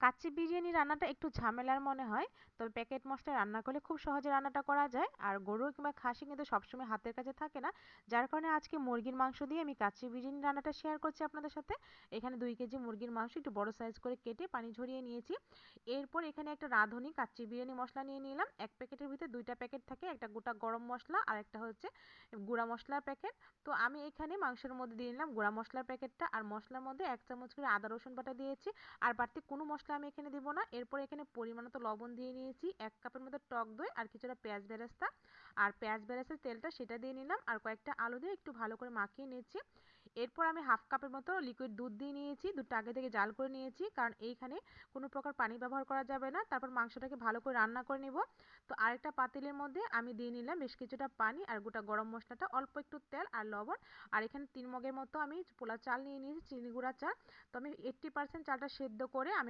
কাচ্চি বিরিয়ানি রান্নাটা একটু ঝামেলার মনে হয়, তবে প্যাকেট মশলায় রান্না করলে খুব সহজে রান্নাটা করা যায়। আর গরু কিংবা খাসি কিন্তু সবসময় হাতের কাছে থাকে না, যার কারণে আজকে মুরগির মাংস দিয়ে আমি কাচ্চি বিরিয়ানি রান্নাটা শেয়ার করছি আপনাদের সাথে। এখানে 2 কেজি মুরগির মাংস একটু বড় সাইজ করে কেটে পানি ঝরিয়ে নিয়েছি। এরপর এখানে একটা রাঁধুনি কাচ্চি বিরিয়ানি মশলা নিয়ে নিলাম। এক প্যাকেটের ভিতরে 2টা প্যাকেট থাকে, একটা গোটা গরম মশলা আর একটা হচ্ছে গুঁড়া মশলার প্যাকেট। তো আমি এখানে মাংসের মধ্যে দিয়ে নিলাম গুঁড়া মশলার প্যাকেটটা, আর মশলার মধ্যে 1 চামচ করে আদা রসুন বাটা দিয়েছি। আর বাড়তি কোনো মশলা আমি এখানে দিব না। এরপর এখানে পরিমাণ মতো লবণ দিয়ে নিয়েছি, 1 কাপের মতো টক দই আর কিছুটা পেঁয়াজ বেরেস্তা, আর পেঁয়াজ বেরেস্তার তেলটা সেটা দিয়ে নিলাম, আর কয়েকটা আলু দিয়ে একটু ভালো করে মাখিয়ে নিয়েছি। এরপর আমি 1/2 কাপের মতো লিকুইড দুধ দিয়ে নিয়েছি। দুধটা আগে থেকে জাল করে নিয়েছি, কারণ এইখানে কোনো প্রকার পানি ব্যবহার করা যাবে না। তারপর মাংসটাকে ভালো করে রান্না করে নিব। তো আরেকটা পাতিলের মধ্যে আমি দিয়ে নিলাম বেশ কিছুটা পানি আর গোটা গরম মশলাটা, অল্প একটু তেল আর লবণ। আর এখানে 3 মগের মতো আমি পোলা চাল নিয়ে নিয়েছি, চিনি গুঁড়া চাল। তো আমি 80% চালটা সেদ্ধ করে আমি